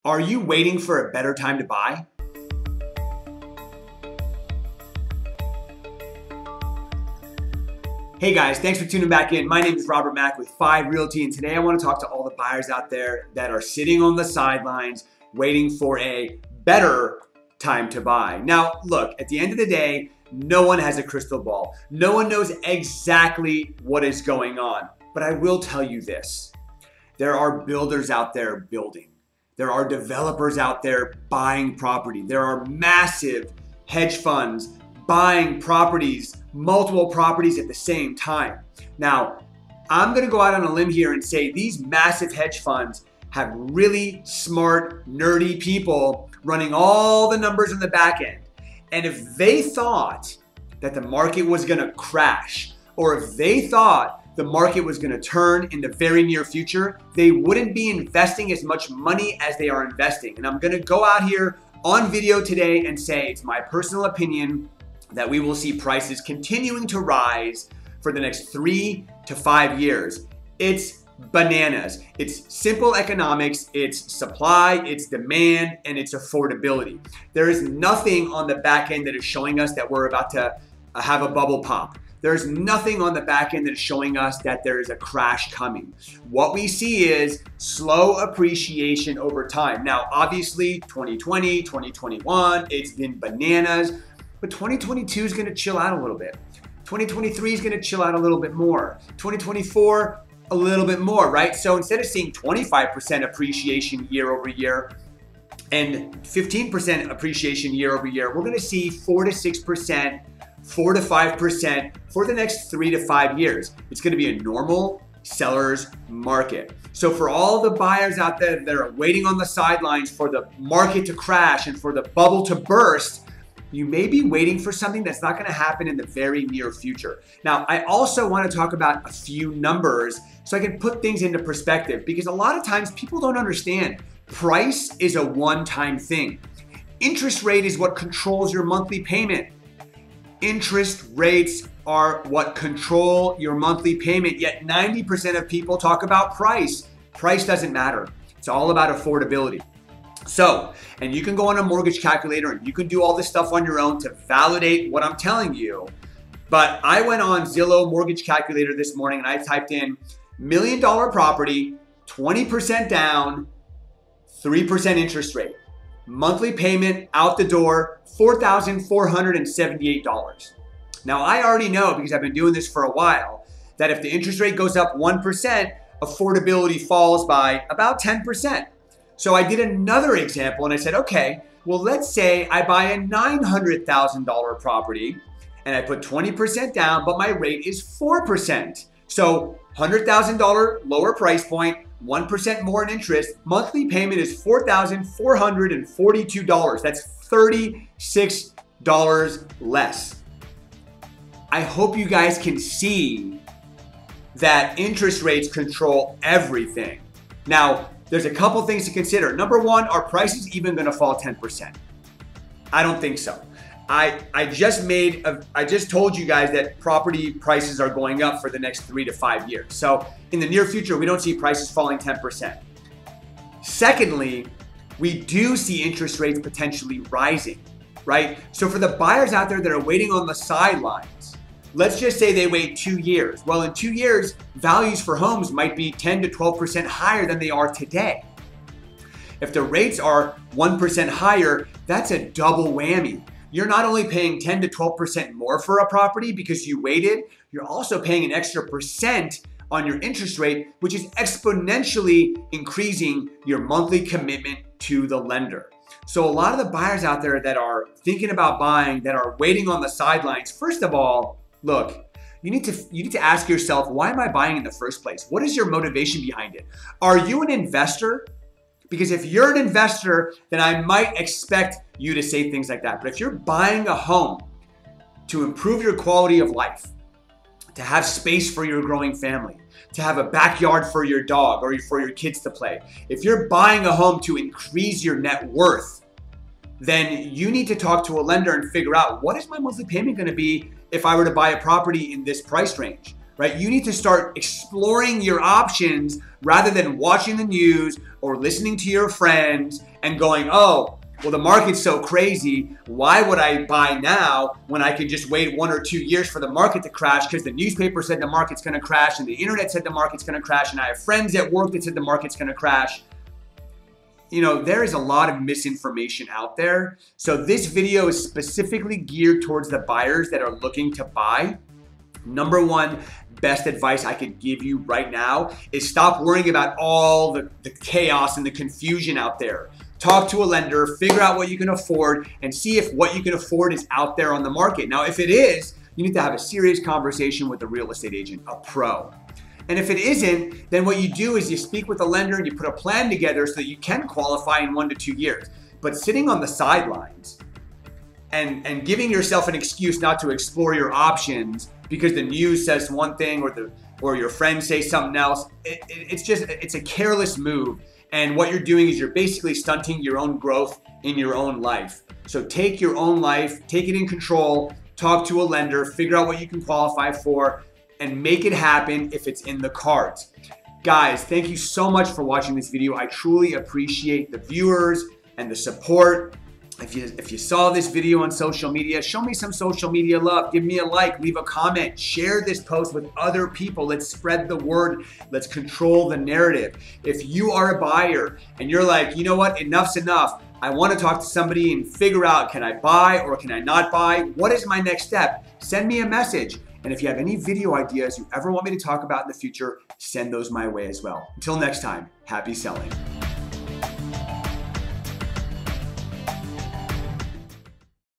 Are you waiting for a better time to buy? Hey guys, thanks for tuning back in. My name is Robert Mack with 5 Realty, and today I want to talk to all the buyers out there that are sitting on the sidelines waiting for a better time to buy. Now, look, at the end of the day, no one has a crystal ball. No one knows exactly what is going on. But I will tell you this. There are builders out there building. There are developers out there buying property. There are massive hedge funds buying properties, multiple properties at the same time. Now, I'm gonna go out on a limb here and say these massive hedge funds have really smart, nerdy people running all the numbers on the back end. And if they thought that the market was gonna crash, or if they thought the market was gonna turn in the very near future, they wouldn't be investing as much money as they are investing. And I'm gonna go out here on video today and say it's my personal opinion that we will see prices continuing to rise for the next 3 to 5 years. It's bananas. It's simple economics, it's supply, it's demand, and it's affordability. There is nothing on the back end that is showing us that we're about to have a bubble pop. There's nothing on the back end that is showing us that there is a crash coming. What we see is slow appreciation over time. Now, obviously, 2020, 2021, it's been bananas, but 2022 is gonna chill out a little bit. 2023 is gonna chill out a little bit more. 2024, a little bit more, right? So instead of seeing 25% appreciation year over year and 15% appreciation year over year, we're gonna see 4 to 6%, 4 to 5% for the next 3 to 5 years. It's gonna be a normal seller's market. So for all the buyers out there that are waiting on the sidelines for the market to crash and for the bubble to burst, you may be waiting for something that's not gonna happen in the very near future. Now, I also wanna talk about a few numbers so I can put things into perspective, because a lot of times people don't understand price is a one-time thing. Interest rate is what controls your monthly payment. Interest rates are what control your monthly payment, yet 90% of people talk about price. Price doesn't matter. It's all about affordability. So, and you can go on a mortgage calculator and you can do all this stuff on your own to validate what I'm telling you. But I went on Zillow mortgage calculator this morning and I typed in $1 million property, 20% down, 3% interest rate. Monthly payment out the door, $4,478. Now, I already know, because I've been doing this for a while, that if the interest rate goes up 1%, affordability falls by about 10%. So I did another example and I said, okay, well, let's say I buy a $900,000 property and I put 20% down, but my rate is 4%. So $100,000 lower price point, 1% more in interest, monthly payment is $4,442. That's $36 less. I hope you guys can see that interest rates control everything. Now, there's a couple things to consider. Number one, are prices even gonna fall 10%? I don't think so. I just told you guys that property prices are going up for the next 3 to 5 years. So in the near future, we don't see prices falling 10%. Secondly, we do see interest rates potentially rising, right? So for the buyers out there that are waiting on the sidelines, let's just say they wait 2 years. Well, in 2 years, values for homes might be 10 to 12% higher than they are today. If the rates are 1% higher, that's a double whammy. You're not only paying 10 to 12% more for a property because you waited, you're also paying an extra percent on your interest rate, which is exponentially increasing your monthly commitment to the lender. So a lot of the buyers out there that are thinking about buying, that are waiting on the sidelines, first of all, look, you need to ask yourself, why am I buying in the first place? What is your motivation behind it? Are you an investor? Because if you're an investor, then I might expect you to say things like that. But if you're buying a home to improve your quality of life, to have space for your growing family, to have a backyard for your dog or for your kids to play, if you're buying a home to increase your net worth, then you need to talk to a lender and figure out, what is my monthly payment going to be if I were to buy a property in this price range? right? You need to start exploring your options rather than watching the news or listening to your friends and going, oh, well, the market's so crazy. Why would I buy now when I can just wait 1 or 2 years for the market to crash because the newspaper said the market's going to crash and the internet said the market's going to crash and I have friends at work that said the market's going to crash. You know, there is a lot of misinformation out there. So this video is specifically geared towards the buyers that are looking to buy. Number one, best advice I could give you right now is stop worrying about all the chaos and the confusion out there. Talk to a lender, figure out what you can afford, and see if what you can afford is out there on the market. Now, if it is, you need to have a serious conversation with a real estate agent, a pro. And if it isn't, then what you do is you speak with a lender and you put a plan together so that you can qualify in 1 to 2 years. But sitting on the sidelines and giving yourself an excuse not to explore your options because the news says one thing or your friends say something else, it's a careless move. And what you're doing is you're basically stunting your own growth in your own life. So take your own life, take it in control, talk to a lender, figure out what you can qualify for, and make it happen if it's in the cards. Guys, thank you so much for watching this video. I truly appreciate the viewers and the support. If you saw this video on social media, show me some social media love. Give me a like, leave a comment, share this post with other people. Let's spread the word. Let's control the narrative. If you are a buyer and you're like, you know what, enough's enough. I want to talk to somebody and figure out, can I buy or can I not buy? What is my next step? Send me a message. And if you have any video ideas you ever want me to talk about in the future, send those my way as well. Until next time, happy selling.